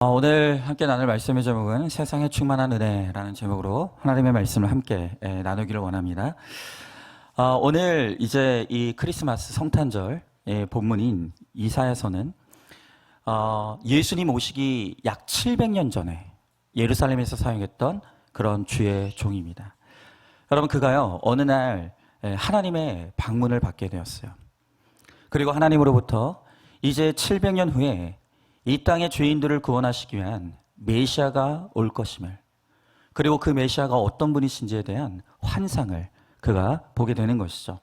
오늘 함께 나눌 말씀의 제목은 세상에 충만한 은혜라는 제목으로 하나님의 말씀을 함께 나누기를 원합니다. 오늘 이제 이 크리스마스 성탄절 본문인 이사야서는 예수님 오시기 약 700년 전에 예루살렘에서 사용했던 그런 주의 종입니다. 여러분, 그가요 어느 날 하나님의 방문을 받게 되었어요. 그리고 하나님으로부터 이제 700년 후에 이 땅의 죄인들을 구원하시기 위한 메시아가 올 것임을, 그리고 그 메시아가 어떤 분이신지에 대한 환상을 그가 보게 되는 것이죠.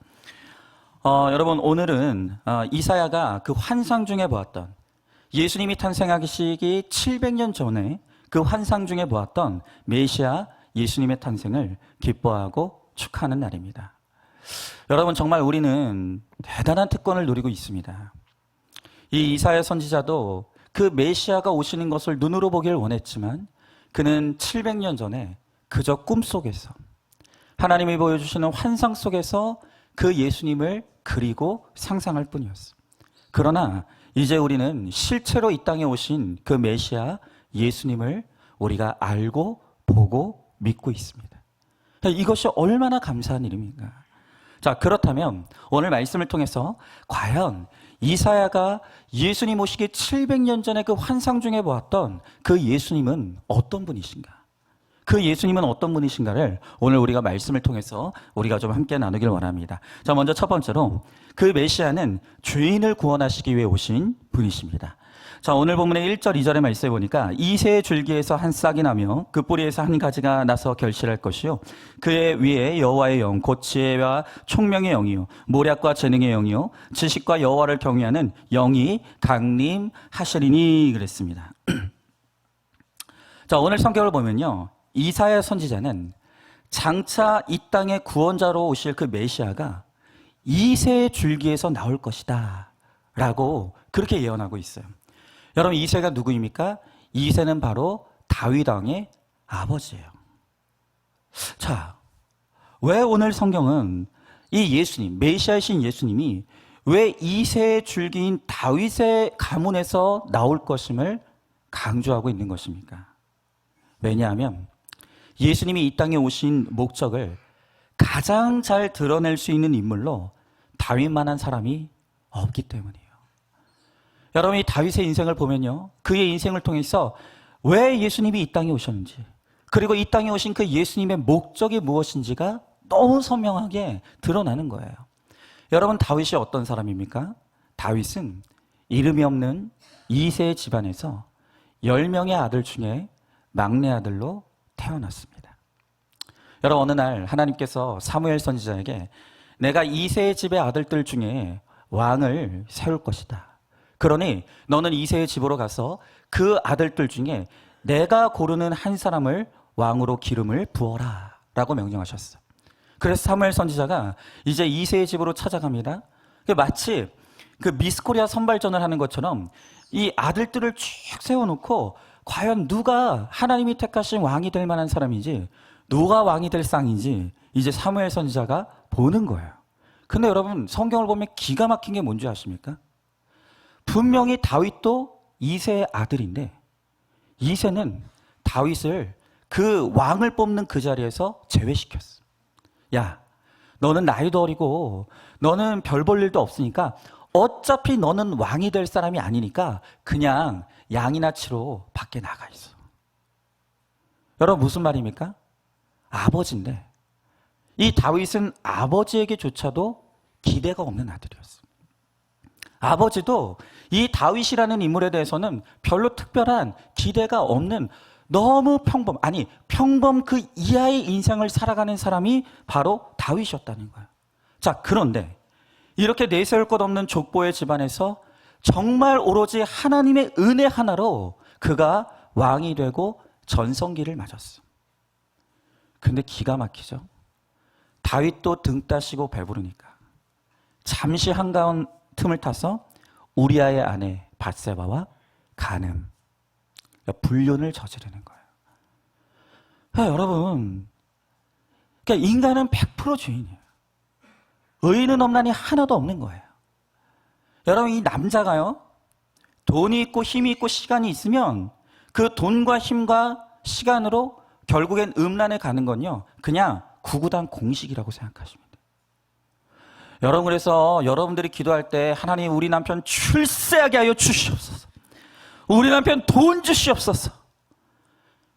여러분, 오늘은 이사야가 그 환상 중에 보았던, 예수님이 탄생하시기 700년 전에 그 환상 중에 보았던 메시아 예수님의 탄생을 기뻐하고 축하하는 날입니다. 여러분, 정말 우리는 대단한 특권을 누리고 있습니다. 이 이사야 선지자도 그 메시아가 오시는 것을 눈으로 보길 원했지만 그는 700년 전에 그저 꿈속에서, 하나님이 보여주시는 환상 속에서 그 예수님을 그리고 상상할 뿐이었어. 그러나 이제 우리는 실제로 이 땅에 오신 그 메시아 예수님을 우리가 알고 보고 믿고 있습니다. 이것이 얼마나 감사한 일입니까? 자, 그렇다면 오늘 말씀을 통해서 과연 이사야가 예수님 오시기 700년 전에 그 환상 중에 보았던 그 예수님은 어떤 분이신가? 그 예수님은 어떤 분이신가를 오늘 우리가 말씀을 통해서 우리가 좀 함께 나누길 원합니다. 자, 먼저 첫 번째로 그 메시아는 죄인을 구원하시기 위해 오신 분이십니다. 자, 오늘 본문의 1절 2절의 말씀에 보니까 이새의 줄기에서 한 싹이 나며 그 뿌리에서 한 가지가 나서 결실할 것이요 그의 위에 여호와의 영 곧 지혜와 총명의 영이요 모략과 재능의 영이요 지식과 여호와를 경외하는 영이 강림하시리니 그랬습니다. 자, 오늘 성경을 보면요 이사야 선지자는 장차 이 땅의 구원자로 오실 그 메시아가 이새의 줄기에서 나올 것이다 라고 그렇게 예언하고 있어요. 여러분, 이새가 누구입니까? 이새는 바로 다윗 왕의 아버지예요. 자, 왜 오늘 성경은 이 예수님, 메시아이신 예수님이 왜 이새의 줄기인 다윗의 가문에서 나올 것임을 강조하고 있는 것입니까? 왜냐하면 예수님이 이 땅에 오신 목적을 가장 잘 드러낼 수 있는 인물로 다윗만한 사람이 없기 때문이에요. 여러분이 다윗의 인생을 보면요 그의 인생을 통해서 왜 예수님이 이 땅에 오셨는지, 그리고 이 땅에 오신 그 예수님의 목적이 무엇인지가 너무 선명하게 드러나는 거예요. 여러분, 다윗이 어떤 사람입니까? 다윗은 이름이 없는 이새의 집안에서 10명의 아들 중에 막내 아들로 태어났습니다. 여러분, 어느 날 하나님께서 사무엘 선지자에게 내가 이새의 집의 아들들 중에 왕을 세울 것이다. 그러니 너는 이새의 집으로 가서 그 아들들 중에 내가 고르는 한 사람을 왕으로 기름을 부어라 라고 명령하셨어요. 그래서 사무엘 선지자가 이제 이새의 집으로 찾아갑니다. 마치 그 미스코리아 선발전을 하는 것처럼 이 아들들을 쭉 세워놓고 과연 누가 하나님이 택하신 왕이 될 만한 사람인지, 누가 왕이 될 쌍인지 이제 사무엘 선지자가 보는 거예요. 근데 여러분, 성경을 보면 기가 막힌 게 뭔지 아십니까? 분명히 다윗도 이새의 아들인데 이새는 다윗을 그 왕을 뽑는 그 자리에서 제외시켰어. 야, 너는 나이도 어리고 너는 별 볼 일도 없으니까 어차피 너는 왕이 될 사람이 아니니까 그냥 양이나 치러 밖에 나가 있어. 여러분, 무슨 말입니까? 아버지인데 이 다윗은 아버지에게조차도 기대가 없는 아들이었어. 아버지도 이 다윗이라는 인물에 대해서는 별로 특별한 기대가 없는 너무 평범 그 이하의 인생을 살아가는 사람이 바로 다윗이었다는 거예요. 자, 그런데 이렇게 내세울 것 없는 족보의 집안에서 정말 오로지 하나님의 은혜 하나로 그가 왕이 되고 전성기를 맞았어. 근데 기가 막히죠. 다윗도 등 따시고 배부르니까 잠시 한가운 틈을 타서 우리아의 아내 밧세바와 간음, 불륜을 저지르는 거예요. 여러분, 그러니까 인간은 100% 죄인이에요. 의인은 없나니 하나도 없는 거예요. 여러분, 이 남자가요 돈이 있고 힘이 있고 시간이 있으면 그 돈과 힘과 시간으로 결국엔 음란에 가는 건요, 그냥 구구단 공식이라고 생각하시면 돼요. 여러분, 그래서 여러분들이 기도할 때 하나님 우리 남편 출세하게 하여 주시옵소서, 우리 남편 돈 주시옵소서.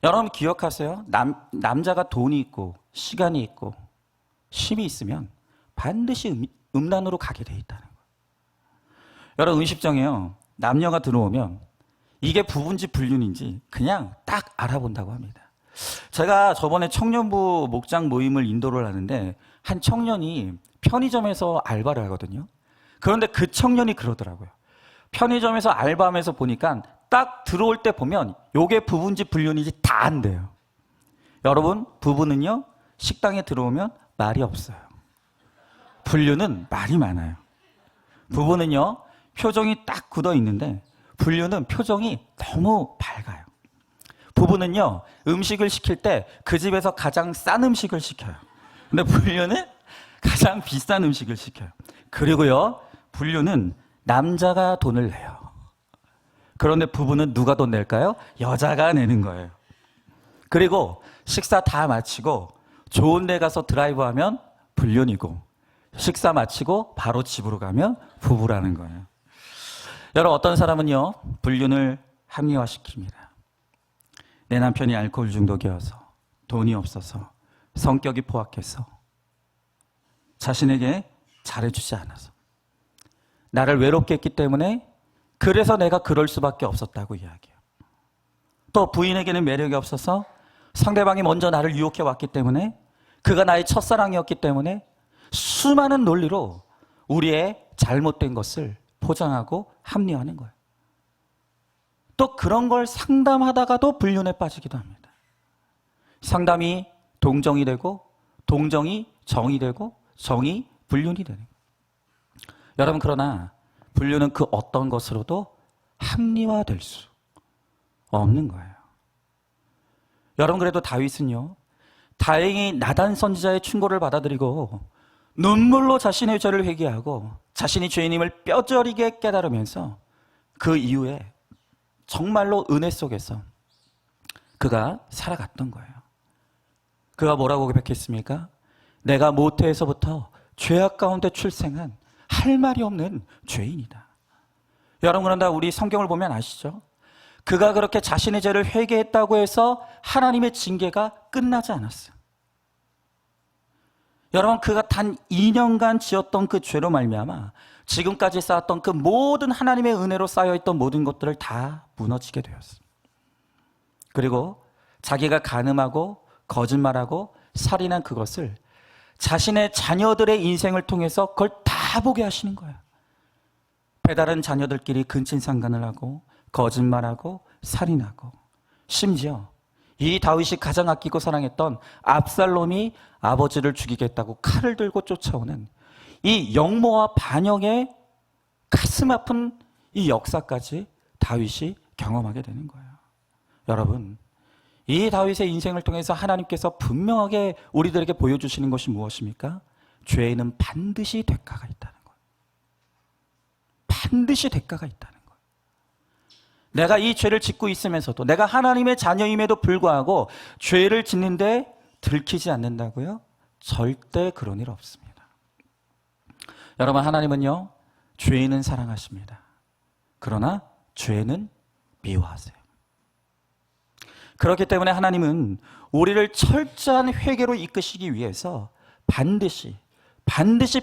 여러분 기억하세요. 남자가 돈이 있고 시간이 있고 힘이 있으면 반드시 음란으로 가게 돼 있다는 거예요. 여러분 의식정에요, 남녀가 들어오면 이게 부부인지 불륜인지 그냥 딱 알아본다고 합니다. 제가 저번에 청년부 목장 모임을 인도를 하는데 한 청년이 편의점에서 알바를 하거든요. 그런데 그 청년이 그러더라고요. 편의점에서 알바하면서 보니까 딱 들어올 때 보면 요게 부부인지 불륜인지 다 안돼요. 여러분, 부부는요 식당에 들어오면 말이 없어요. 불륜은 말이 많아요. 부부는요 표정이 딱 굳어 있는데 불륜은 표정이 너무 밝아요. 부부는요 음식을 시킬 때 그 집에서 가장 싼 음식을 시켜요. 근데 불륜은 가장 비싼 음식을 시켜요. 그리고요 불륜은 남자가 돈을 내요. 그런데 부부는 누가 돈 낼까요? 여자가 내는 거예요. 그리고 식사 다 마치고 좋은 데 가서 드라이브하면 불륜이고, 식사 마치고 바로 집으로 가면 부부라는 거예요. 여러분, 어떤 사람은요 불륜을 합리화시킵니다. 내 남편이 알코올 중독이어서, 돈이 없어서, 성격이 포악해서, 자신에게 잘해주지 않아서, 나를 외롭게 했기 때문에 그래서 내가 그럴 수밖에 없었다고 이야기해요. 또 부인에게는 매력이 없어서 상대방이 먼저 나를 유혹해 왔기 때문에, 그가 나의 첫사랑이었기 때문에 수많은 논리로 우리의 잘못된 것을 포장하고 합리화하는 거예요. 또 그런 걸 상담하다가도 불륜에 빠지기도 합니다. 상담이 동정이 되고, 동정이 정이 되고, 정이 불륜이 되는 거예요. 여러분, 그러나 불륜은 그 어떤 것으로도 합리화될 수 없는 거예요. 여러분, 그래도 다윗은요 다행히 나단 선지자의 충고를 받아들이고 눈물로 자신의 죄를 회개하고 자신이 죄인임을 뼈저리게 깨달으면서 그 이후에 정말로 은혜 속에서 그가 살아갔던 거예요. 그가 뭐라고 고백했습니까? 내가 모태에서부터 죄악 가운데 출생한 할 말이 없는 죄인이다. 여러분, 그런다 우리 성경을 보면 아시죠? 그가 그렇게 자신의 죄를 회개했다고 해서 하나님의 징계가 끝나지 않았어요. 여러분, 그가 단 2년간 지었던 그 죄로 말미암아 지금까지 쌓았던 그 모든 하나님의 은혜로 쌓여있던 모든 것들을 다 무너지게 되었어요. 그리고 자기가 간음하고 거짓말하고 살인한 그것을 자신의 자녀들의 인생을 통해서 그걸 다 보게 하시는 거예요. 배다른 자녀들끼리 근친상간을 하고 거짓말하고 살인하고, 심지어 이 다윗이 가장 아끼고 사랑했던 압살롬이 아버지를 죽이겠다고 칼을 들고 쫓아오는 이 영모와 반역의 가슴 아픈 이 역사까지 다윗이 경험하게 되는 거예요. 여러분, 이 다윗의 인생을 통해서 하나님께서 분명하게 우리들에게 보여주시는 것이 무엇입니까? 죄에는 반드시 대가가 있다는 거예요. 반드시 대가가 있다는 거예요. 내가 이 죄를 짓고 있으면서도, 내가 하나님의 자녀임에도 불구하고 죄를 짓는데 들키지 않는다고요? 절대 그런 일 없습니다. 여러분, 하나님은요 죄인은 사랑하십니다. 그러나 죄는 미워하세요. 그렇기 때문에 하나님은 우리를 철저한 회개로 이끄시기 위해서 반드시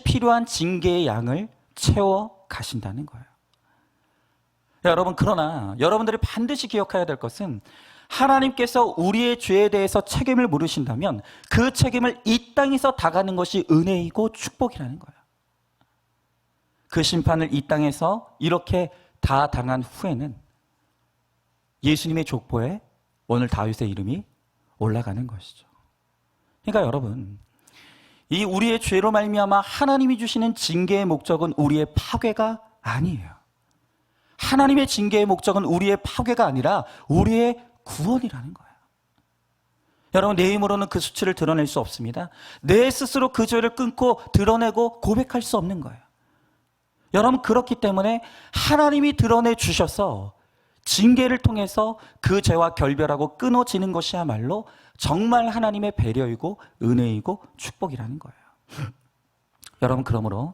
필요한 징계의 양을 채워 가신다는 거예요. 여러분, 그러나 여러분들이 반드시 기억해야 될 것은, 하나님께서 우리의 죄에 대해서 책임을 물으신다면 그 책임을 이 땅에서 다가는 것이 은혜이고 축복이라는 거예요. 그 심판을 이 땅에서 이렇게 다 당한 후에는 예수님의 족보에 오늘 다윗의 이름이 올라가는 것이죠. 그러니까 여러분, 이 우리의 죄로 말미암아 하나님이 주시는 징계의 목적은 우리의 파괴가 아니에요. 하나님의 징계의 목적은 우리의 파괴가 아니라 우리의 구원이라는 거예요. 여러분, 내 힘으로는 그 수치를 드러낼 수 없습니다. 내 스스로 그 죄를 끊고 드러내고 고백할 수 없는 거예요. 여러분, 그렇기 때문에 하나님이 드러내 주셔서 징계를 통해서 그 죄와 결별하고 끊어지는 것이야말로 정말 하나님의 배려이고 은혜이고 축복이라는 거예요. 여러분, 그러므로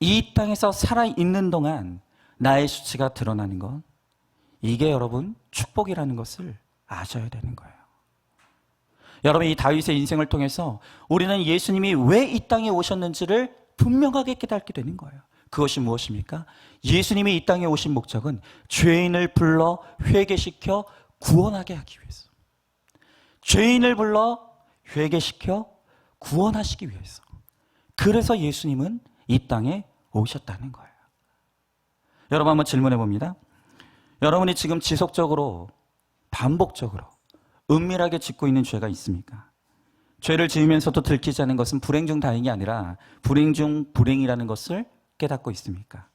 이 땅에서 살아있는 동안 나의 수치가 드러나는 것, 이게 여러분 축복이라는 것을 아셔야 되는 거예요. 여러분, 이 다윗의 인생을 통해서 우리는 예수님이 왜 이 땅에 오셨는지를 분명하게 깨닫게 되는 거예요. 그것이 무엇입니까? 예수님이 이 땅에 오신 목적은 죄인을 불러 회개시켜 구원하게 하기 위해서. 죄인을 불러 회개시켜 구원하시기 위해서. 그래서 예수님은 이 땅에 오셨다는 거예요. 여러분, 한번 질문해 봅니다. 여러분이 지금 지속적으로 반복적으로 은밀하게 짓고 있는 죄가 있습니까? 죄를 지으면서도 들키지 않는 것은 불행 중 다행이 아니라 불행 중 불행이라는 것을 깨닫고 있습니까?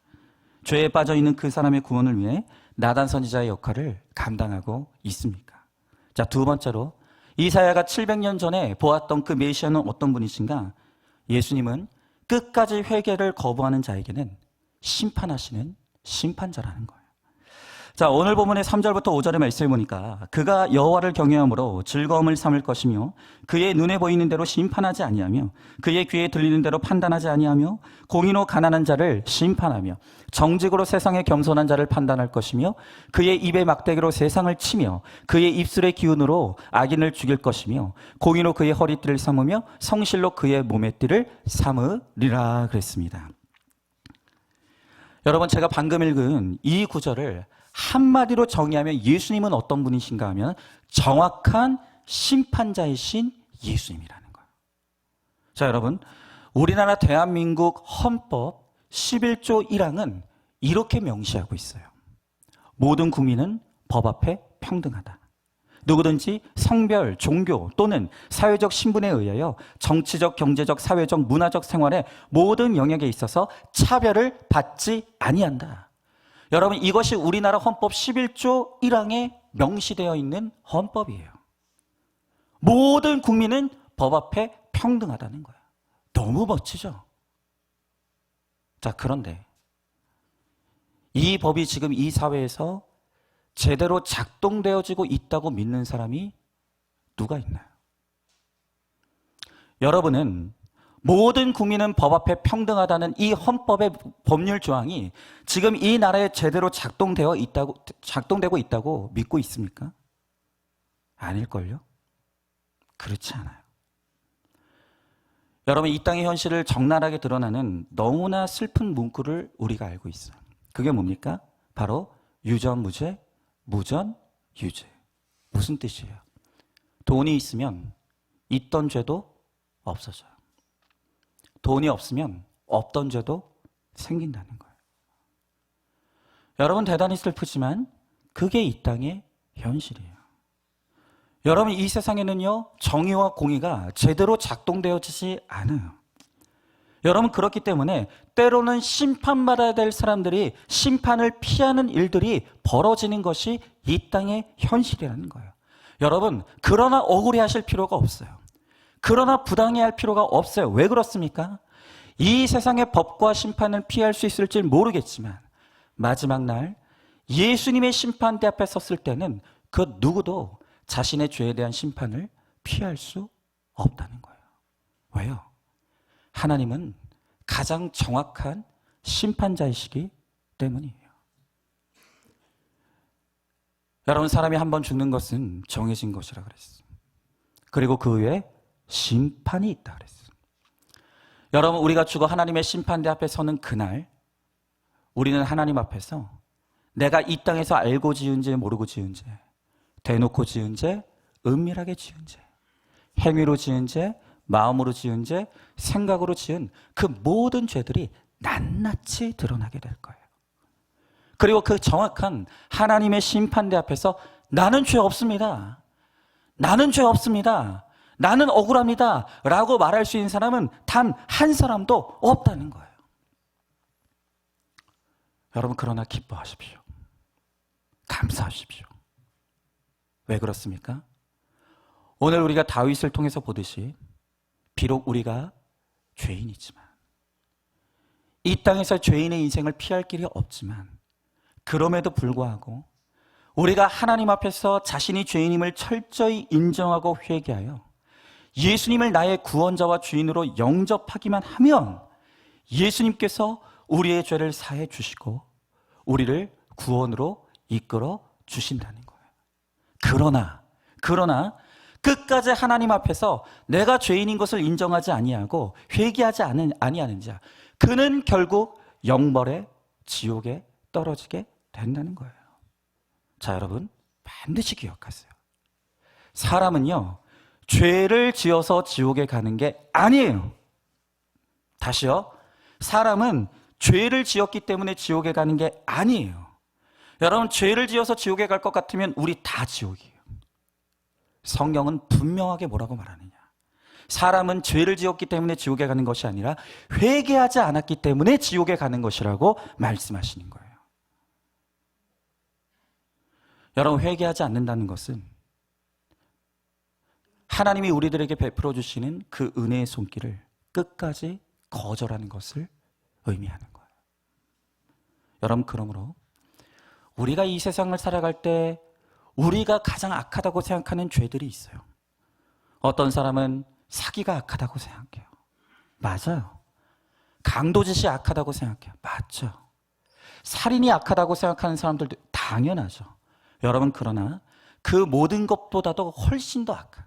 죄에 빠져 있는 그 사람의 구원을 위해 나단 선지자의 역할을 감당하고 있습니까? 자, 두 번째로 이사야가 700년 전에 보았던 그 메시아는 어떤 분이신가? 예수님은 끝까지 회개를 거부하는 자에게는 심판하시는 심판자라는 거예요. 자, 오늘 본문의 3절부터 5절의 말씀을 보니까 그가 여호와를 경외함으로 즐거움을 삼을 것이며 그의 눈에 보이는 대로 심판하지 아니하며 그의 귀에 들리는 대로 판단하지 아니하며 공의로 가난한 자를 심판하며 정직으로 세상의 겸손한 자를 판단할 것이며 그의 입의 막대기로 세상을 치며 그의 입술의 기운으로 악인을 죽일 것이며 공의로 그의 허리띠를 삼으며 성실로 그의 몸의 띠를 삼으리라 그랬습니다. 여러분, 제가 방금 읽은 이 구절을 한마디로 정의하면 예수님은 어떤 분이신가 하면 정확한 심판자이신 예수님이라는 거예요. 자, 여러분, 우리나라 대한민국 헌법 11조 1항은 이렇게 명시하고 있어요. 모든 국민은 법 앞에 평등하다. 누구든지 성별, 종교 또는 사회적 신분에 의하여 정치적, 경제적, 사회적, 문화적 생활의 모든 영역에 있어서 차별을 받지 아니한다. 여러분, 이것이 우리나라 헌법 11조 1항에 명시되어 있는 헌법이에요. 모든 국민은 법 앞에 평등하다는 거예요. 너무 멋지죠? 자, 그런데 이 법이 지금 이 사회에서 제대로 작동되어지고 있다고 믿는 사람이 누가 있나요? 여러분은 모든 국민은 법 앞에 평등하다는 이 헌법의 법률 조항이 지금 이 나라에 제대로 작동되고 있다고 믿고 있습니까? 아닐걸요? 그렇지 않아요. 여러분, 이 땅의 현실을 적나라하게 드러나는 너무나 슬픈 문구를 우리가 알고 있어요. 그게 뭡니까? 바로 유전무죄, 무전유죄. 무슨 뜻이에요? 돈이 있으면 있던 죄도 없어져요. 돈이 없으면 없던 죄도 생긴다는 거예요. 여러분, 대단히 슬프지만 그게 이 땅의 현실이에요. 여러분, 이 세상에는요, 정의와 공의가 제대로 작동되어지지 않아요. 여러분, 그렇기 때문에 때로는 심판받아야 될 사람들이 심판을 피하는 일들이 벌어지는 것이 이 땅의 현실이라는 거예요. 여러분, 그러나 억울해하실 필요가 없어요. 그러나 부당해할 필요가 없어요. 왜 그렇습니까? 이 세상의 법과 심판을 피할 수 있을지 모르겠지만 마지막 날 예수님의 심판대 앞에 섰을 때는 그 누구도 자신의 죄에 대한 심판을 피할 수 없다는 거예요. 왜요? 하나님은 가장 정확한 심판자이시기 때문이에요. 여러분, 사람이 한 번 죽는 것은 정해진 것이라 그랬어요. 그리고 그 후에 심판이 있다 그랬어요. 여러분, 우리가 죽어 하나님의 심판대 앞에 서는 그날 우리는 하나님 앞에서 내가 이 땅에서 알고 지은 죄, 모르고 지은 죄, 대놓고 지은 죄, 은밀하게 지은 죄, 행위로 지은 죄, 마음으로 지은 죄, 생각으로 지은 그 모든 죄들이 낱낱이 드러나게 될 거예요. 그리고 그 정확한 하나님의 심판대 앞에서 나는 죄 없습니다. 나는 죄 없습니다. 나는 억울합니다. 라고 말할 수 있는 사람은 단 한 사람도 없다는 거예요. 여러분, 그러나 기뻐하십시오. 감사하십시오. 왜 그렇습니까? 오늘 우리가 다윗을 통해서 보듯이 비록 우리가 죄인이지만 이 땅에서 죄인의 인생을 피할 길이 없지만 그럼에도 불구하고 우리가 하나님 앞에서 자신이 죄인임을 철저히 인정하고 회개하여 예수님을 나의 구원자와 주인으로 영접하기만 하면 예수님께서 우리의 죄를 사해 주시고 우리를 구원으로 이끌어 주신다는 거예요. 그러나 끝까지 하나님 앞에서 내가 죄인인 것을 인정하지 아니하고 회개하지 아니하는 자, 그는 결국 영벌의 지옥에 떨어지게 된다는 거예요. 자, 여러분 반드시 기억하세요. 사람은요, 죄를 지어서 지옥에 가는 게 아니에요. 다시요. 사람은 죄를 지었기 때문에 지옥에 가는 게 아니에요. 여러분, 죄를 지어서 지옥에 갈 것 같으면 우리 다 지옥이에요. 성경은 분명하게 뭐라고 말하느냐. 사람은 죄를 지었기 때문에 지옥에 가는 것이 아니라 회개하지 않았기 때문에 지옥에 가는 것이라고 말씀하시는 거예요. 여러분, 회개하지 않는다는 것은 하나님이 우리들에게 베풀어 주시는 그 은혜의 손길을 끝까지 거절하는 것을 의미하는 거예요. 여러분, 그러므로 우리가 이 세상을 살아갈 때 우리가 가장 악하다고 생각하는 죄들이 있어요. 어떤 사람은 사기가 악하다고 생각해요. 맞아요. 강도짓이 악하다고 생각해요. 맞죠. 살인이 악하다고 생각하는 사람들도 당연하죠. 여러분, 그러나 그 모든 것보다도 훨씬 더 악한,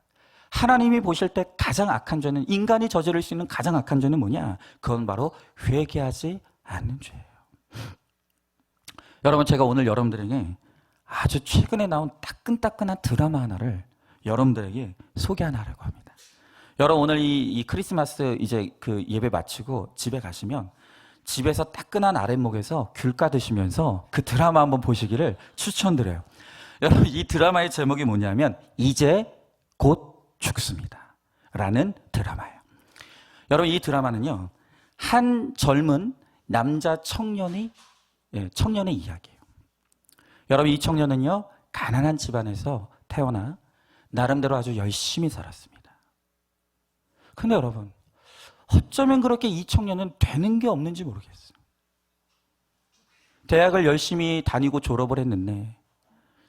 하나님이 보실 때 가장 악한 죄는, 인간이 저지를 수 있는 가장 악한 죄는 뭐냐? 그건 바로 회개하지 않는 죄예요. 여러분, 제가 오늘 여러분들에게 아주 최근에 나온 따끈따끈한 드라마 하나를 여러분들에게 소개하려고 합니다. 여러분, 오늘 이 크리스마스 이제 그 예배 마치고 집에 가시면 집에서 따끈한 아랫목에서 귤 까드시면서 그 드라마 한번 보시기를 추천드려요. 여러분, 이 드라마의 제목이 뭐냐면 이제 곧 죽습니다 라는 드라마예요. 여러분, 이 드라마는요, 한 젊은 남자 청년의 이야기예요. 여러분, 이 청년은요, 가난한 집안에서 태어나 나름대로 아주 열심히 살았습니다. 근데 여러분, 어쩌면 그렇게 이 청년은 되는 게 없는지 모르겠어요. 대학을 열심히 다니고 졸업을 했는데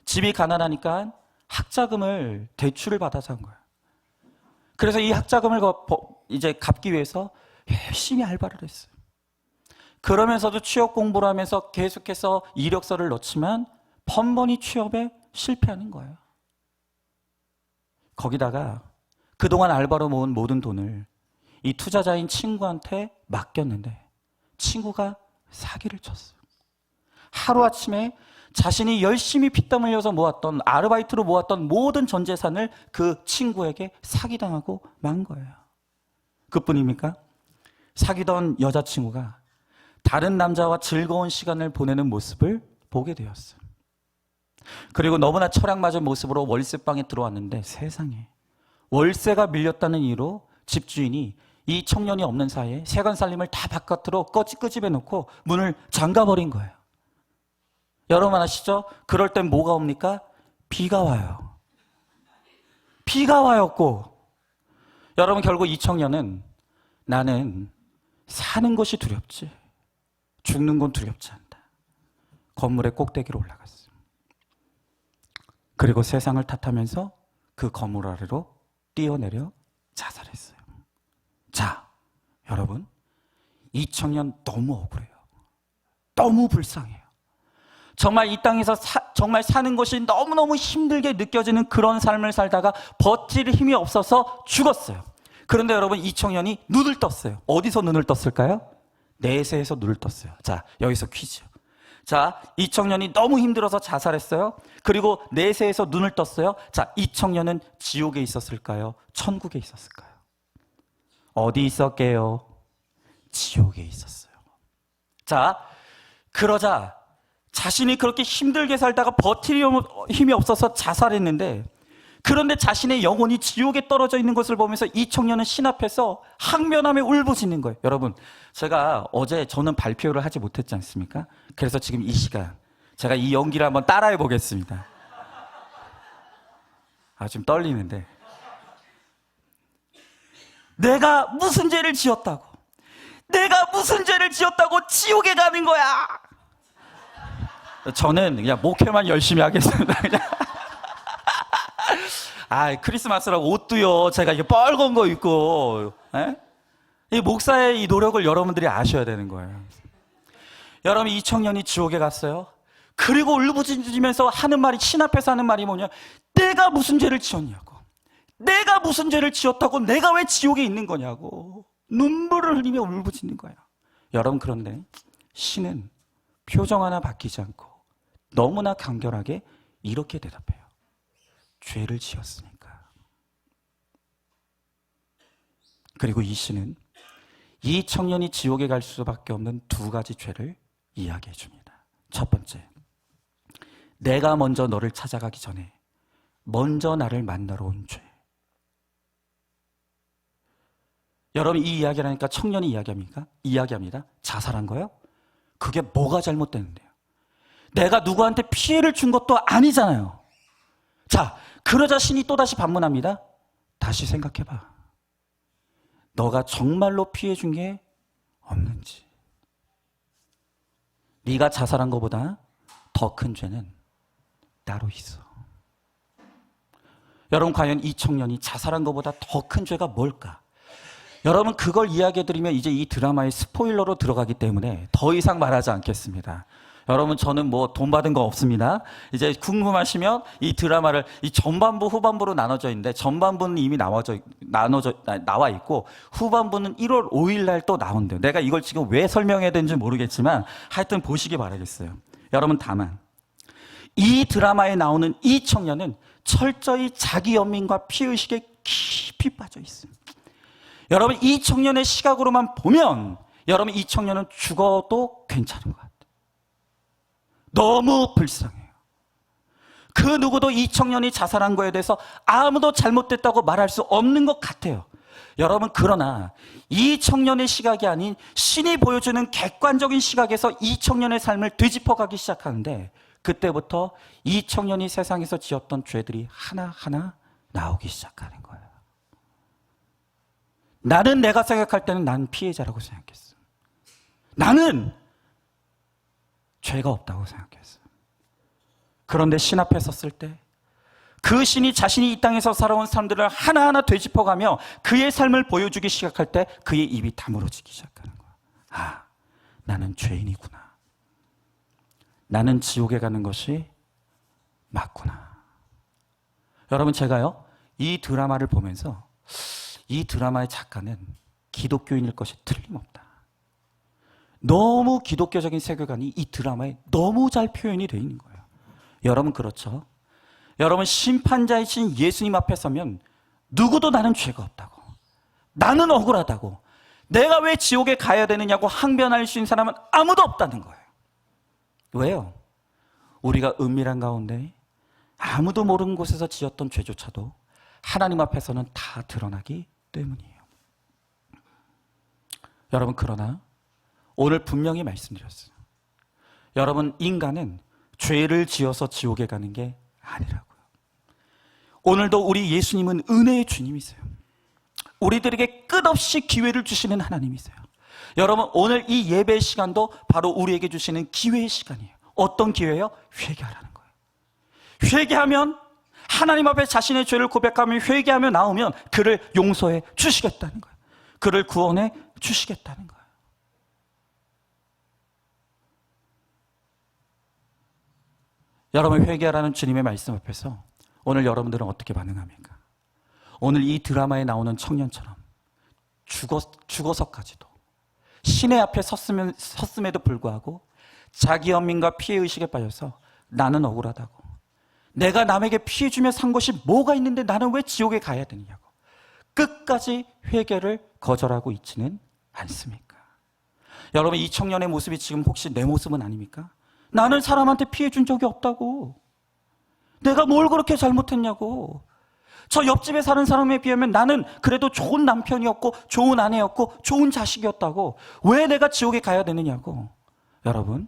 집이 가난하니까 학자금을 대출을 받아서 한 거예요. 그래서 이 학자금을 이제 갚기 위해서 열심히 알바를 했어요. 그러면서도 취업 공부를 하면서 계속해서 이력서를 넣지만 번번이 취업에 실패하는 거예요. 거기다가 그동안 알바로 모은 모든 돈을 이 투자자인 친구한테 맡겼는데 친구가 사기를 쳤어요. 하루아침에 자신이 열심히 피땀 흘려서 모았던, 아르바이트로 모았던 모든 전 재산을 그 친구에게 사기당하고 만 거예요. 그뿐입니까? 사귀던 여자친구가 다른 남자와 즐거운 시간을 보내는 모습을 보게 되었어요. 그리고 너무나 철학맞은 모습으로 월세방에 들어왔는데 세상에, 월세가 밀렸다는 이유로 집주인이 이 청년이 없는 사이에 세간살림을 다 바깥으로 끄집어 놓고 문을 잠가버린 거예요. 여러분 아시죠? 그럴 땐 뭐가 옵니까? 비가 와요. 비가 와였고, 여러분, 결국 이 청년은 나는 사는 것이 두렵지 죽는 건 두렵지 않다. 건물의 꼭대기로 올라갔어요. 그리고 세상을 탓하면서 그 건물 아래로 뛰어내려 자살했어요. 자, 여러분, 이 청년 너무 억울해요. 너무 불쌍해요. 정말 이 땅에서 정말 사는 것이 너무너무 힘들게 느껴지는 그런 삶을 살다가 버틸 힘이 없어서 죽었어요. 그런데 여러분, 이 청년이 눈을 떴어요. 어디서 눈을 떴을까요? 내세에서 눈을 떴어요. 자, 여기서 퀴즈. 자, 이 청년이 너무 힘들어서 자살했어요. 그리고 내세에서 눈을 떴어요. 자, 이 청년은 지옥에 있었을까요? 천국에 있었을까요? 어디 있었게요? 지옥에 있었어요. 자, 그러자 자신이 그렇게 힘들게 살다가 버틸 힘이 없어서 자살했는데, 그런데 자신의 영혼이 지옥에 떨어져 있는 것을 보면서 이 청년은 신 앞에서 항면하며 울부짖는 거예요. 여러분, 제가 어제 저는 발표를 하지 못했지 않습니까? 그래서 지금 이 시간 제가 이 연기를 한번 따라해 보겠습니다. 좀 떨리는데. 내가 무슨 죄를 지었다고? 내가 무슨 죄를 지었다고 지옥에 가는 거야? 저는 그냥 목회만 열심히 하겠습니다. 그냥. 크리스마스라고 옷도요, 제가 이게 빨간 거 입고, 에? 이 목사의 이 노력을 여러분들이 아셔야 되는 거예요. 여러분, 이 청년이 지옥에 갔어요. 그리고 울부짖으면서 하는 말이, 신 앞에서 하는 말이 뭐냐? 내가 무슨 죄를 지었냐고. 내가 무슨 죄를 지었다고 내가 왜 지옥에 있는 거냐고. 눈물을 흘리며 울부짖는 거예요. 여러분, 그런데 신은 표정 하나 바뀌지 않고 너무나 간결하게 이렇게 대답해요. 죄를 지었으니까. 그리고 이 신은 이 청년이 지옥에 갈 수밖에 없는 두 가지 죄를 이야기해 줍니다. 첫 번째, 내가 먼저 너를 찾아가기 전에 먼저 나를 만나러 온 죄. 여러분, 이 이야기를 하니까 청년이 이야기합니다. 자살한 거요? 그게 뭐가 잘못됐는데요? 내가 누구한테 피해를 준 것도 아니잖아요. 자, 그러자 신이 또다시 반문합니다. 다시 생각해봐. 너가 정말로 피해 준 게 없는지. 네가 자살한 것보다 더 큰 죄는 따로 있어. 여러분, 과연 이 청년이 자살한 것보다 더 큰 죄가 뭘까? 여러분, 그걸 이야기해드리면 이제 이 드라마의 스포일러로 들어가기 때문에 더 이상 말하지 않겠습니다. 여러분, 저는 뭐 돈 받은 거 없습니다. 이제 궁금하시면 이 드라마를 이 전반부, 후반부로 나눠져 있는데, 전반부는 이미 나와 있고 후반부는 1월 5일 날 또 나온대요. 내가 이걸 지금 왜 설명해야 되는지 모르겠지만 하여튼 보시기 바라겠어요. 여러분, 다만 이 드라마에 나오는 이 청년은 철저히 자기 연민과 피의식에 깊이 빠져 있습니다. 여러분, 이 청년의 시각으로만 보면 여러분, 이 청년은 죽어도 괜찮은 것 같아요. 너무 불쌍해요. 그 누구도 이 청년이 자살한 거에 대해서 아무도 잘못됐다고 말할 수 없는 것 같아요. 여러분, 그러나 이 청년의 시각이 아닌 신이 보여주는 객관적인 시각에서 이 청년의 삶을 되짚어가기 시작하는데, 그때부터 이 청년이 세상에서 지었던 죄들이 하나하나 나오기 시작하는 거예요. 나는 내가 생각할 때는 난 피해자라고 생각했어. 나는 죄가 없다고 생각했어. 그런데 신 앞에 섰을 때 그 신이 자신이 이 땅에서 살아온 사람들을 하나하나 되짚어가며 그의 삶을 보여주기 시작할 때 그의 입이 다물어지기 시작하는 거야. 나는 죄인이구나. 나는 지옥에 가는 것이 맞구나. 여러분, 제가요, 이 드라마를 보면서 이 드라마의 작가는 기독교인일 것이 틀림없다. 너무 기독교적인 세계관이 이 드라마에 너무 잘 표현이 되어 있는 거예요. 여러분, 그렇죠? 여러분, 심판자이신 예수님 앞에 서면 누구도 나는 죄가 없다고, 나는 억울하다고, 내가 왜 지옥에 가야 되느냐고 항변할 수 있는 사람은 아무도 없다는 거예요. 왜요? 우리가 은밀한 가운데 아무도 모르는 곳에서 지었던 죄조차도 하나님 앞에서는 다 드러나기 때문이에요. 여러분, 그러나 오늘 분명히 말씀드렸어요. 여러분, 인간은 죄를 지어서 지옥에 가는 게 아니라고요. 오늘도 우리 예수님은 은혜의 주님이세요. 우리들에게 끝없이 기회를 주시는 하나님이세요. 여러분, 오늘 이 예배 시간도 바로 우리에게 주시는 기회의 시간이에요. 어떤 기회예요? 회개하라는 거예요. 회개하면, 하나님 앞에 자신의 죄를 고백하며 회개하며 나오면 그를 용서해 주시겠다는 거예요. 그를 구원해 주시겠다는 거예요. 여러분, 회개하라는 주님의 말씀 앞에서 오늘 여러분들은 어떻게 반응합니까? 오늘 이 드라마에 나오는 청년처럼 죽어서까지도 신의 앞에 섰음에도 불구하고 자기 연민과 피해의식에 빠져서 나는 억울하다고, 내가 남에게 피해 주며 산 것이 뭐가 있는데 나는 왜 지옥에 가야 되느냐고 끝까지 회개를 거절하고 있지는 않습니까? 여러분, 이 청년의 모습이 지금 혹시 내 모습은 아닙니까? 나는 사람한테 피해 준 적이 없다고, 내가 뭘 그렇게 잘못했냐고, 저 옆집에 사는 사람에 비하면 나는 그래도 좋은 남편이었고 좋은 아내였고 좋은 자식이었다고, 왜 내가 지옥에 가야 되느냐고. 여러분,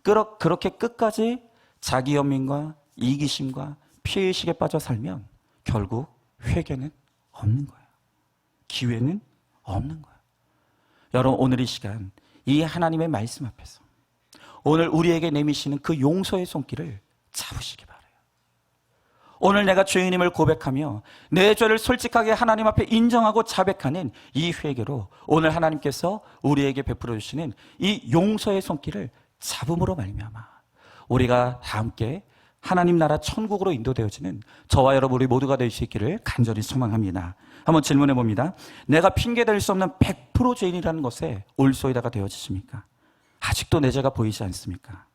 그렇게 끝까지 자기 연민과 이기심과 피해의식에 빠져 살면 결국 회개는 없는 거예요. 기회는 없는 거예요. 여러분, 오늘 이 시간 이 하나님의 말씀 앞에서 오늘 우리에게 내미시는 그 용서의 손길을 잡으시기 바라요. 오늘 내가 죄인임을 고백하며 내 죄를 솔직하게 하나님 앞에 인정하고 자백하는 이 회개로 오늘 하나님께서 우리에게 베풀어 주시는 이 용서의 손길을 잡음으로 말미암아 우리가 다 함께 하나님 나라 천국으로 인도되어지는 저와 여러분 우리 모두가 될 수 있기를 간절히 소망합니다. 한번 질문해 봅니다. 내가 핑계댈 수 없는 100% 죄인이라는 것에 올소이다가 되어지십니까? 아직도 내 죄가 보이지 않습니까?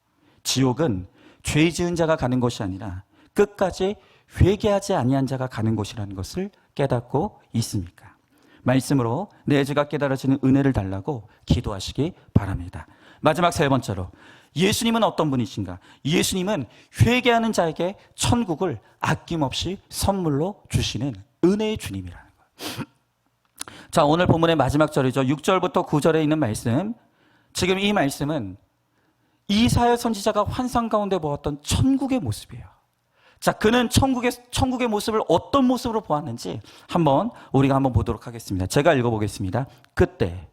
지옥은 죄 지은 자가 가는 곳이 아니라 끝까지 회개하지 아니한 자가 가는 곳이라는 것을 깨닫고 있습니까? 말씀으로 내 죄가 깨달아지는 은혜를 달라고 기도하시기 바랍니다. 마지막 세 번째로 예수님은 어떤 분이신가? 예수님은 회개하는 자에게 천국을 아낌없이 선물로 주시는 은혜의 주님이라는 거예요. 자, 오늘 본문의 마지막 절이죠. 6절부터 9절에 있는 말씀. 지금 이 말씀은 이사야 선지자가 환상 가운데 보았던 천국의 모습이에요. 자, 그는 천국의 모습을 어떤 모습으로 보았는지 우리가 한번 보도록 하겠습니다. 제가 읽어보겠습니다. 그때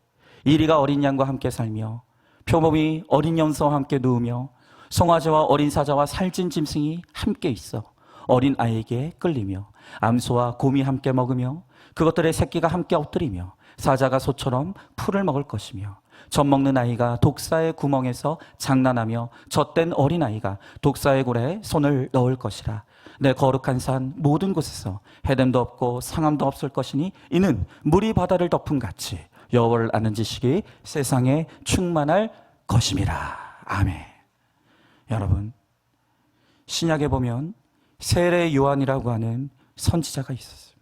이리가 어린 양과 함께 살며 표범이 어린 염소와 함께 누우며 송아지와 어린 사자와 살찐 짐승이 함께 있어 어린 아이에게 끌리며 암소와 곰이 함께 먹으며 그것들의 새끼가 함께 엎드리며 사자가 소처럼 풀을 먹을 것이며 젖먹는 아이가 독사의 구멍에서 장난하며 젖된 어린 아이가 독사의 굴에 손을 넣을 것이라. 내 거룩한 산 모든 곳에서 해됨도 없고 상함도 없을 것이니 이는 물이 바다를 덮은 같이 여호와를 아는 지식이 세상에 충만할 것임이라. 아멘. 여러분, 신약에 보면 세례 요한이라고 하는 선지자가 있었어요.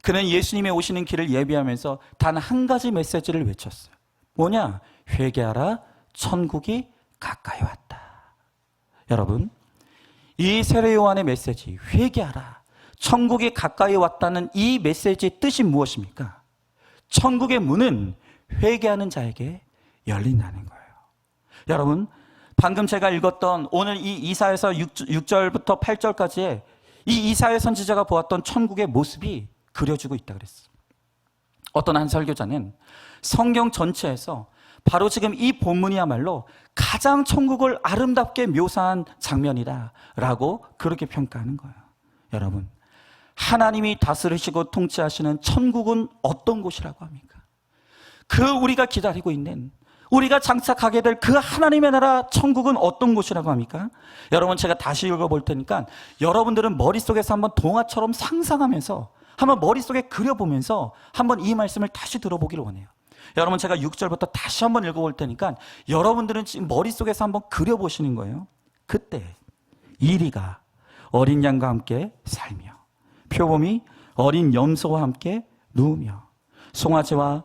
그는 예수님의 오시는 길을 예비하면서 단 한 가지 메시지를 외쳤어요. 뭐냐? 회개하라, 천국이 가까이 왔다. 여러분, 이 세례 요한의 메시지, 회개하라, 천국이 가까이 왔다는 이 메시지의 뜻이 무엇입니까? 천국의 문은 회개하는 자에게 열린다는 거예요. 여러분, 방금 제가 읽었던 오늘 이 이사야서 6절부터 8절까지의 이 이사야 선지자가 보았던 천국의 모습이 그려지고 있다 그랬어요. 어떤 한 설교자는 성경 전체에서 바로 지금 이 본문이야말로 가장 천국을 아름답게 묘사한 장면이다라고 그렇게 평가하는 거예요. 여러분, 하나님이 다스리시고 통치하시는 천국은 어떤 곳이라고 합니까? 그 우리가 기다리고 있는, 우리가 장착하게 될 그 하나님의 나라 천국은 어떤 곳이라고 합니까? 여러분, 제가 다시 읽어볼 테니까 여러분들은 머릿속에서 한번 동화처럼 상상하면서 한번 머릿속에 그려보면서 한번 이 말씀을 다시 들어보기를 원해요. 여러분, 제가 6절부터 다시 한번 읽어볼 테니까 여러분들은 지금 머릿속에서 한번 그려보시는 거예요. 그때 이리가 어린 양과 함께 살며 표범이 어린 염소와 함께 누우며 송아지와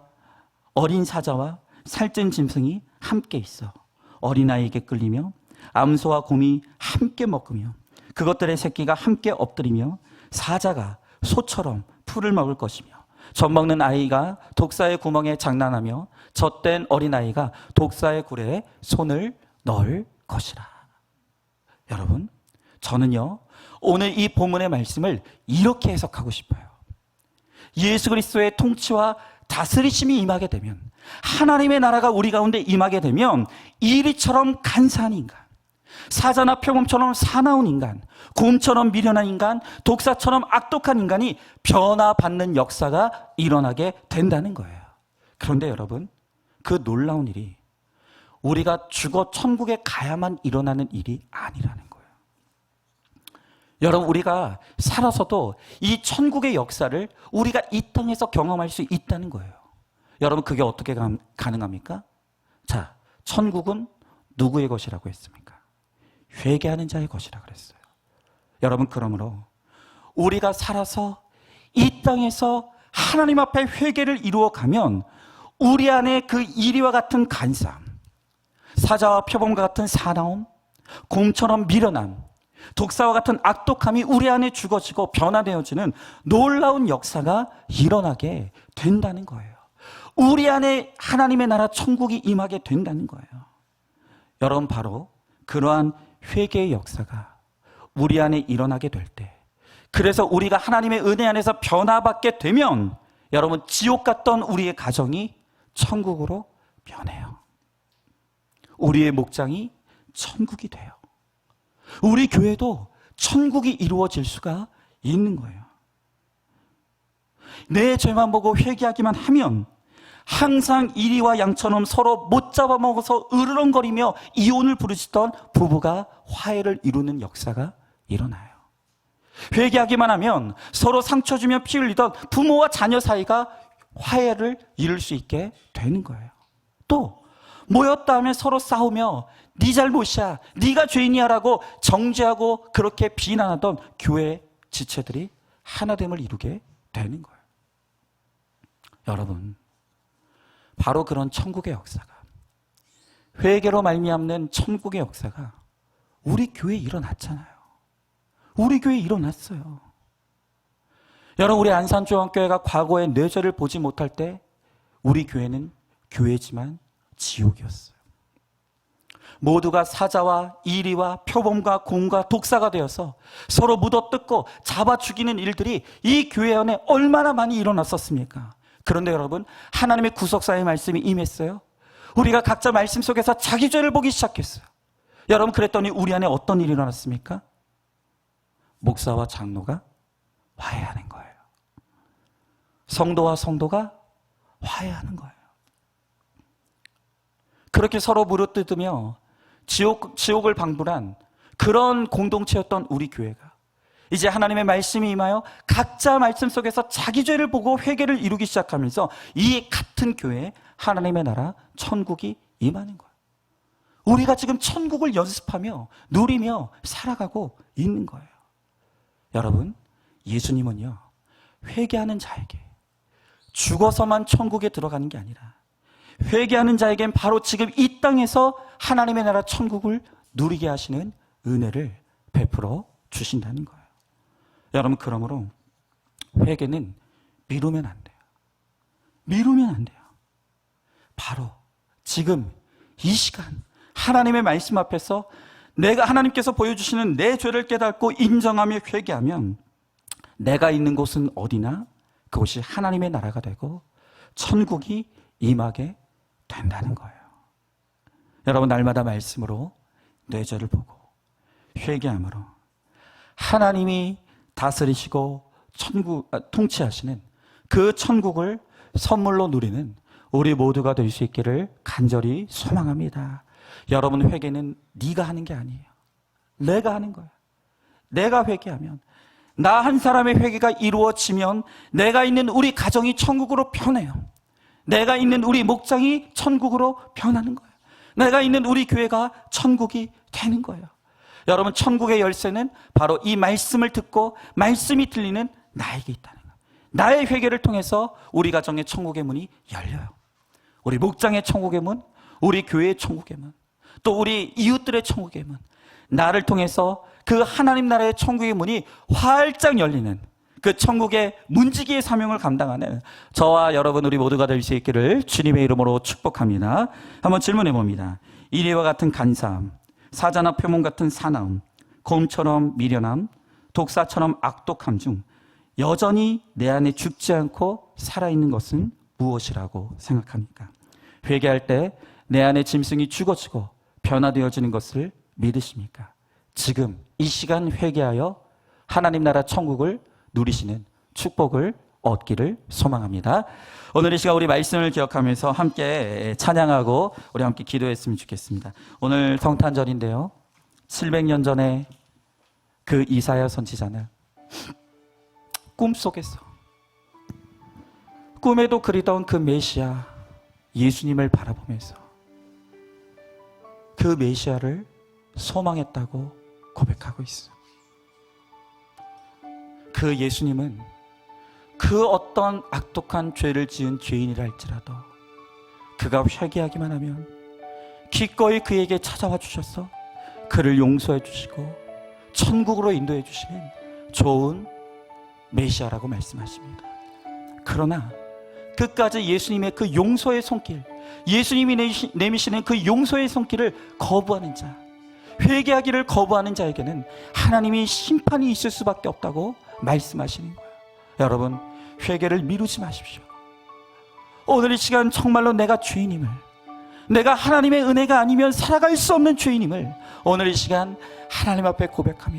어린 사자와 살찐 짐승이 함께 있어 어린아이에게 끌리며 암소와 곰이 함께 먹으며 그것들의 새끼가 함께 엎드리며 사자가 소처럼 풀을 먹을 것이며 젖먹는 아이가 독사의 구멍에 장난하며 젖된 어린아이가 독사의 굴에 손을 넣을 것이라. 여러분, 저는요 오늘 이 본문의 말씀을 이렇게 해석하고 싶어요. 예수 그리스도의 통치와 다스리심이 임하게 되면, 하나님의 나라가 우리 가운데 임하게 되면 이리처럼 간사한 인간, 사자나 표범처럼 사나운 인간, 곰처럼 미련한 인간, 독사처럼 악독한 인간이 변화받는 역사가 일어나게 된다는 거예요. 그런데 여러분, 그 놀라운 일이 우리가 죽어 천국에 가야만 일어나는 일이 아니라는 거예요. 여러분, 우리가 살아서도 이 천국의 역사를 우리가 이 땅에서 경험할 수 있다는 거예요. 여러분, 그게 어떻게 가능합니까? 자, 천국은 누구의 것이라고 했습니까? 회개하는 자의 것이라고 그랬어요. 여러분, 그러므로 우리가 살아서 이 땅에서 하나님 앞에 회개를 이루어가면 우리 안에 그 이리와 같은 간사함, 사자와 표범과 같은 사나움, 곰처럼 미련함, 독사와 같은 악독함이 우리 안에 죽어지고 변화되어지는 놀라운 역사가 일어나게 된다는 거예요. 우리 안에 하나님의 나라 천국이 임하게 된다는 거예요. 여러분, 바로 그러한 회개의 역사가 우리 안에 일어나게 될 때, 그래서 우리가 하나님의 은혜 안에서 변화받게 되면 여러분, 지옥 같던 우리의 가정이 천국으로 변해요. 우리의 목장이 천국이 돼요. 우리 교회도 천국이 이루어질 수가 있는 거예요. 내 죄만 보고 회개하기만 하면 항상 이리와 양처럼 서로 못 잡아먹어서 으르렁거리며 이혼을 부르짖던 부부가 화해를 이루는 역사가 일어나요. 회개하기만 하면 서로 상처 주며 피 흘리던 부모와 자녀 사이가 화해를 이룰 수 있게 되는 거예요. 또 모였다 하면 서로 싸우며 네 잘못이야, 네가 죄인이야 라고 정죄하고 그렇게 비난하던 교회 지체들이 하나됨을 이루게 되는 거예요. 여러분, 바로 그런 천국의 역사가, 회개로 말미암는 천국의 역사가 우리 교회에 일어났잖아요. 우리 교회에 일어났어요. 여러분, 우리 안산중앙교회가 과거에 내 죄를 보지 못할 때 우리 교회는 교회지만 지옥이었어요. 모두가 사자와 이리와 표범과 곰과 독사가 되어서 서로 묻어뜯고 잡아 죽이는 일들이 이 교회 안에 얼마나 많이 일어났었습니까? 그런데 여러분, 하나님의 구속사의 말씀이 임했어요. 우리가 각자 말씀 속에서 자기 죄를 보기 시작했어요. 여러분, 그랬더니 우리 안에 어떤 일이 일어났습니까? 목사와 장로가 화해하는 거예요. 성도와 성도가 화해하는 거예요. 그렇게 서로 물어뜯으며 지옥을 방불한 그런 공동체였던 우리 교회가 이제 하나님의 말씀이 임하여 각자 말씀 속에서 자기 죄를 보고 회개를 이루기 시작하면서 이 같은 교회에 하나님의 나라 천국이 임하는 거예요. 우리가 지금 천국을 연습하며 누리며 살아가고 있는 거예요. 여러분, 예수님은요, 회개하는 자에게 죽어서만 천국에 들어가는 게 아니라 회개하는 자에겐 바로 지금 이 땅에서 하나님의 나라 천국을 누리게 하시는 은혜를 베풀어 주신다는 거예요. 여러분, 그러므로 회개는 미루면 안 돼요. 미루면 안 돼요. 바로 지금 이 시간 하나님의 말씀 앞에서 내가 하나님께서 보여주시는 내 죄를 깨닫고 인정하며 회개하면 내가 있는 곳은 어디나 그곳이 하나님의 나라가 되고 천국이 임하게 된다는 거예요. 여러분, 날마다 말씀으로 내 죄를 보고 회개함으로 하나님이 다스리시고 통치하시는 그 천국을 선물로 누리는 우리 모두가 될 수 있기를 간절히 소망합니다. 여러분, 회개는 네가 하는 게 아니에요. 내가 하는 거예요. 내가 회개하면, 나 한 사람의 회개가 이루어지면 내가 있는 우리 가정이 천국으로 변해요. 내가 있는 우리 목장이 천국으로 변하는 거예요. 내가 있는 우리 교회가 천국이 되는 거예요. 여러분, 천국의 열쇠는 바로 이 말씀을 듣고 말씀이 들리는 나에게 있다는 거예요. 나의 회개를 통해서 우리 가정의 천국의 문이 열려요. 우리 목장의 천국의 문, 우리 교회의 천국의 문, 또 우리 이웃들의 천국의 문, 나를 통해서 그 하나님 나라의 천국의 문이 활짝 열리는 그 천국의 문지기의 사명을 감당하는 저와 여러분 우리 모두가 될 수 있기를 주님의 이름으로 축복합니다. 한번 질문해 봅니다. 이리와 같은 간사함, 사자나 표범 같은 사나움, 곰처럼 미련함, 독사처럼 악독함 중 여전히 내 안에 죽지 않고 살아있는 것은 무엇이라고 생각합니까? 회개할 때 내 안에 짐승이 죽어지고 변화되어지는 것을 믿으십니까? 지금 이 시간 회개하여 하나님 나라 천국을 누리시는 축복을 얻기를 소망합니다. 오늘 이 시간 우리 말씀을 기억하면서 함께 찬양하고 우리 함께 기도했으면 좋겠습니다. 오늘 성탄절인데요, 700년 전에 그 이사야 선지자는 꿈속에서 꿈에도 그리던 그 메시아 예수님을 바라보면서 그 메시아를 소망했다고 고백하고 있어요. 그 예수님은 그 어떤 악독한 죄를 지은 죄인이라 할지라도 그가 회개하기만 하면 기꺼이 그에게 찾아와 주셔서 그를 용서해 주시고 천국으로 인도해 주시는 좋은 메시아라고 말씀하십니다. 그러나 끝까지 예수님의 그 용서의 손길, 예수님이 내미시는 그 용서의 손길을 거부하는 자, 회개하기를 거부하는 자에게는 하나님이 심판이 있을 수밖에 없다고 말씀하시는 거예요. 여러분, 회개를 미루지 마십시오. 오늘 이 시간 정말로 내가 죄인임을, 내가 하나님의 은혜가 아니면 살아갈 수 없는 죄인임을 오늘 이 시간 하나님 앞에 고백하며,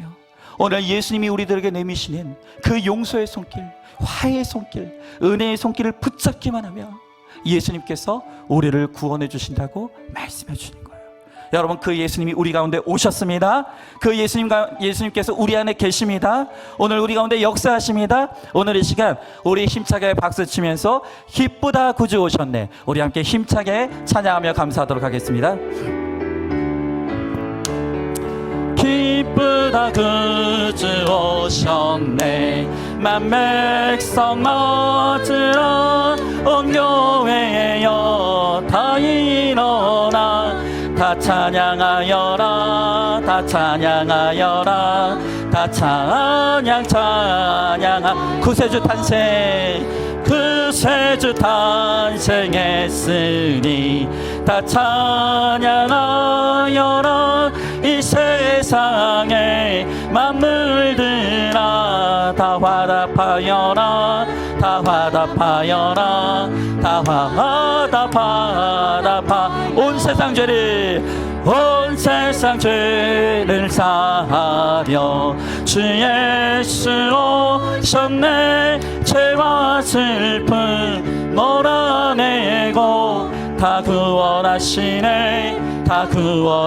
오늘 예수님이 우리들에게 내미시는 그 용서의 손길, 화해의 손길, 은혜의 손길을 붙잡기만 하며 예수님께서 우리를 구원해 주신다고 말씀해 주시는 거예요. 여러분, 그 예수님이 우리 가운데 오셨습니다. 그 예수님께서 우리 안에 계십니다. 오늘 우리 가운데 역사하십니다. 오늘 이 시간 우리 힘차게 박수 치면서 기쁘다 구주 오셨네, 우리 함께 힘차게 찬양하며 감사하도록 하겠습니다. 기쁘다 구주 오셨네, 만백성 맞으라, 온 교회여 다 일어나, 다 찬양하여라, 다 찬양하여라, 다 찬양하. 구세주 탄생, 구세주 탄생했으니 다 찬양하여라. 이 세상에 만물들아 다 화답하여라, 다 화답하여라, 다 화답하다. 온 세상 죄를 사하려 주 예수 오셨네, 죄와 슬픔 몰아내고 다 구원하시네, 다 구원.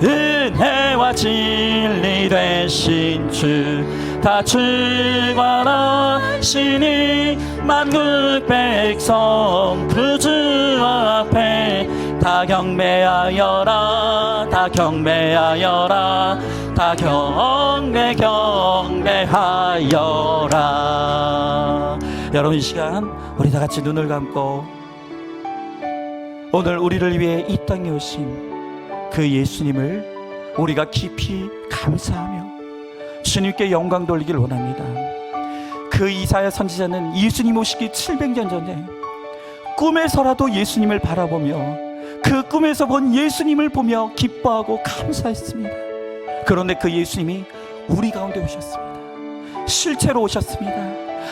은혜와 진리 되신 주 다 주관하시니, 만국 백성 구주 앞에 다 경배하여라, 다 경배하여라, 다 경배하여라. 여러분, 이 시간 우리 다 같이 눈을 감고 오늘 우리를 위해 이 땅에 오신 그 예수님을 우리가 깊이 감사하며 주님께 영광 돌리길 원합니다. 그 이사야 선지자는 예수님 오시기 700년 전에 꿈에서라도 예수님을 바라보며 그 꿈에서 본 예수님을 보며 기뻐하고 감사했습니다. 그런데 그 예수님이 우리 가운데 오셨습니다. 실제로 오셨습니다.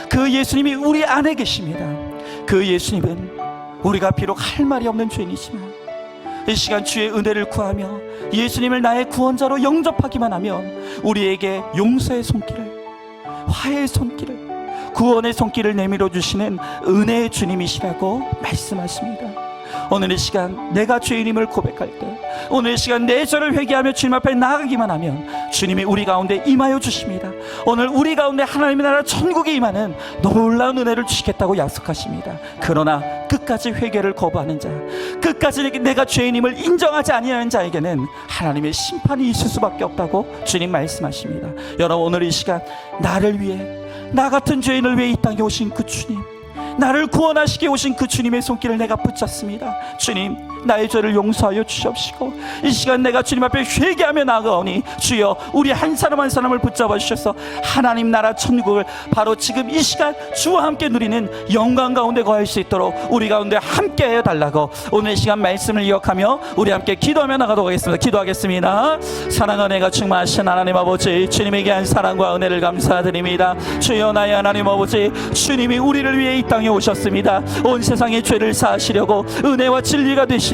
그 예수님이 우리 안에 계십니다. 그 예수님은 우리가 비록 할 말이 없는 죄인이지만 이 시간 주의 은혜를 구하며 예수님을 나의 구원자로 영접하기만 하면 우리에게 용서의 손길을, 화해의 손길을, 구원의 손길을 내밀어 주시는 은혜의 주님이시라고 말씀하십니다. 오늘 이 시간 내가 죄인임을 고백할 때, 오늘 이 시간 내 죄를 회개하며 주님 앞에 나아가기만 하면 주님이 우리 가운데 임하여 주십니다. 오늘 우리 가운데 하나님의 나라 천국에 임하는 놀라운 은혜를 주시겠다고 약속하십니다. 그러나 끝까지 회개를 거부하는 자, 끝까지 내가 죄인임을 인정하지 아니하는 자에게는 하나님의 심판이 있을 수밖에 없다고 주님 말씀하십니다. 여러분, 오늘 이 시간 나를 위해, 나 같은 죄인을 위해 이 땅에 오신 그 주님, 나를 구원하시게 오신 그 주님의 손길을 내가 붙잡습니다. 주님, 나의 죄를 용서하여 주시옵시고 이 시간 내가 주님 앞에 회개하며 나아가오니 주여, 우리 한 사람 한 사람을 붙잡아 주셔서 하나님 나라 천국을 바로 지금 이 시간 주와 함께 누리는 영광 가운데 거할 수 있도록 우리 가운데 함께 해달라고 오늘 이 시간 말씀을 기억하며 우리 함께 기도하며 나가도록 하겠습니다. 기도하겠습니다. 사랑과 은혜가 충만하신 하나님 아버지, 주님에게 한 사랑과 은혜를 감사드립니다. 주여, 나의 하나님 아버지, 주님이 우리를 위해 이 땅에 오셨습니다. 온 세상의 죄를 사하시려고, 은혜와 진리가 되시려고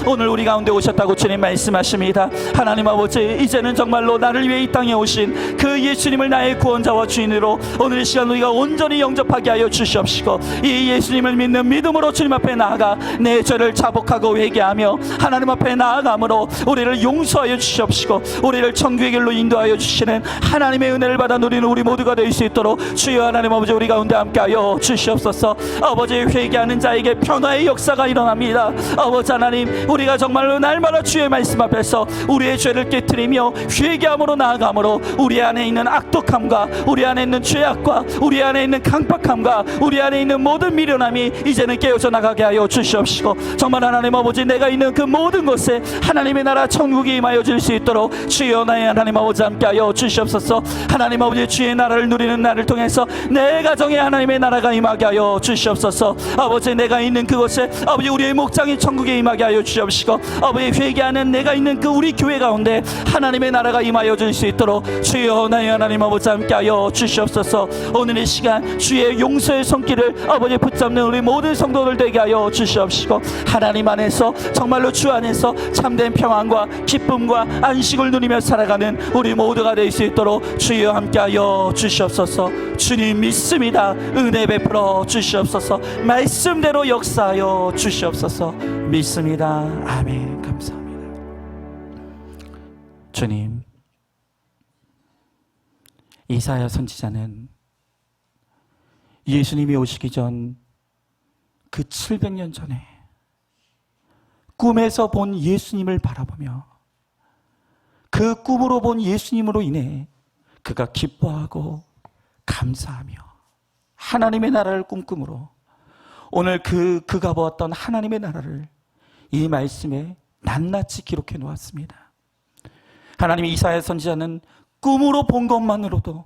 오늘 우리 가운데 오셨다고 주님 말씀하십니다. 하나님 아버지, 이제는 정말로 나를 위해 이 땅에 오신 그 예수님을 나의 구원자와 주인으로 오늘 이 시간 우리가 온전히 영접하게 하여 주시옵시고 이 예수님을 믿는 믿음으로 주님 앞에 나아가 내 죄를 자복하고 회개하며 하나님 앞에 나아감으로 우리를 용서하여 주시옵시고 우리를 천국의 길로 인도하여 주시는 하나님의 은혜를 받아 누리는 우리 모두가 될 수 있도록 주여 하나님 아버지, 우리 가운데 함께하여 주시옵소서. 아버지, 회개하는 자에게 변화의 역사가 일어납니다. 아버지 하나님, 우리가 정말로 날마다 주의 말씀 앞에서 우리의 죄를 깨트리며 회개함으로 나아감으로 우리 안에 있는 악독함과 우리 안에 있는 죄악과 우리 안에 있는 강박함과 우리 안에 있는 모든 미련함이 이제는 깨어져 나가게 하여 주시옵시고 정말 하나님 아버지, 내가 있는 그 모든 곳에 하나님의 나라 천국이 임하여 줄 수 있도록 주여 나의 하나님 아버지 함께하여 주시옵소서. 하나님 아버지, 주의 나라를 누리는 나를 통해서 내 가정에 하나님의 나라가 임하게 하여 주시옵소서. 아버지, 내가 있는 그곳에 아버지 우리의 목장이 천국에 임하여 임하게 하여 주옵시고, 아버지 회개하는 내가 있는 그 우리 교회 가운데 하나님의 나라가 임하여 줄 수 있도록 주여 나의 하나님 아버지 함께 하여 주시옵소서. 오늘 이 시간 주의 용서의 손길을 아버지 붙잡는 우리 모든 성도들 되게 하여 주시옵시고, 하나님 안에서 정말로 주 안에서 참된 평안과 기쁨과 안식을 누리며 살아가는 우리 모두가 될 수 있도록 주여 함께하여 주시옵소서. 주님 믿습니다. 은혜 베풀어 주시옵소서. 말씀대로 역사하여 주시옵소서. 믿습니다. 아멘. 감사합니다. 주님, 이사야 선지자는 예수님이 오시기 전 그 700년 전에 꿈에서 본 예수님을 바라보며 그 꿈으로 본 예수님으로 인해 그가 기뻐하고 감사하며 하나님의 나라를 꿈꾸므로 오늘 그가 보았던 하나님의 나라를 이 말씀에 낱낱이 기록해 놓았습니다. 하나님, 이사야 선지자는 꿈으로 본 것만으로도,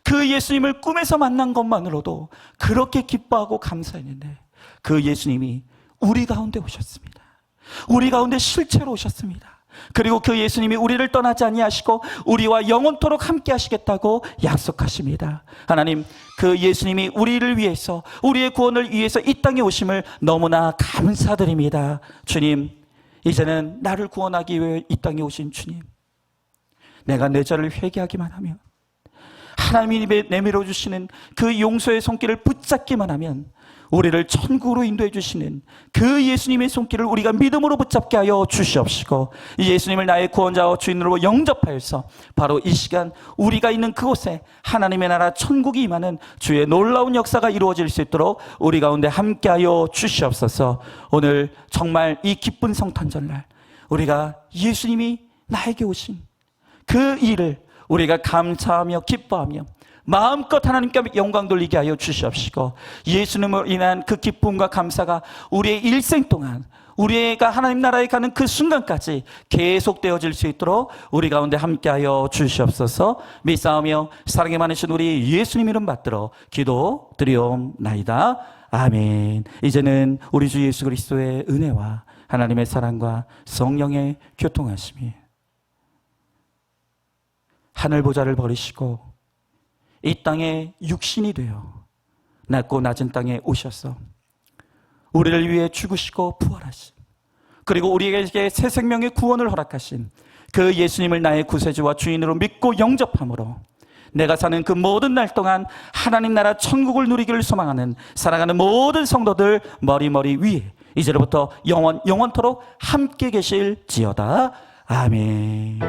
그 예수님을 꿈에서 만난 것만으로도 그렇게 기뻐하고 감사했는데, 그 예수님이 우리 가운데 오셨습니다. 우리 가운데 실체로 오셨습니다. 그리고 그 예수님이 우리를 떠나지 아니하시고 우리와 영원토록 함께 하시겠다고 약속하십니다. 하나님, 그 예수님이 우리를 위해서, 우리의 구원을 위해서 이 땅에 오심을 너무나 감사드립니다. 주님, 이제는 나를 구원하기 위해 이 땅에 오신 주님, 내가 내 죄를 회개하기만 하면, 하나님이 내밀어 주시는 그 용서의 손길을 붙잡기만 하면 우리를 천국으로 인도해 주시는 그 예수님의 손길을 우리가 믿음으로 붙잡게 하여 주시옵시고, 이 예수님을 나의 구원자와 주인으로 영접하여서 바로 이 시간 우리가 있는 그곳에 하나님의 나라 천국이 임하는 주의 놀라운 역사가 이루어질 수 있도록 우리 가운데 함께하여 주시옵소서. 오늘 정말 이 기쁜 성탄절날 우리가 예수님이 나에게 오신 그 일을 우리가 감사하며 기뻐하며 마음껏 하나님께 영광 돌리게 하여 주시옵시고, 예수님으로 인한 그 기쁨과 감사가 우리의 일생 동안, 우리가 하나님 나라에 가는 그 순간까지 계속되어질 수 있도록 우리 가운데 함께하여 주시옵소서. 믿사오며 사랑이 많으신 우리 예수님 이름 받들어 기도 드리옵나이다. 아멘. 이제는 우리 주 예수 그리스도의 은혜와 하나님의 사랑과 성령의 교통하심이 하늘 보좌를 버리시고 이 땅에 육신이 되어 낮고 낮은 땅에 오셔서 우리를 위해 죽으시고 부활하신, 그리고 우리에게 새 생명의 구원을 허락하신 그 예수님을 나의 구세주와 주인으로 믿고 영접함으로 내가 사는 그 모든 날 동안 하나님 나라 천국을 누리기를 소망하는 사랑하는 모든 성도들 머리 위에 이제로부터 영원토록 함께 계실지어다. 아멘.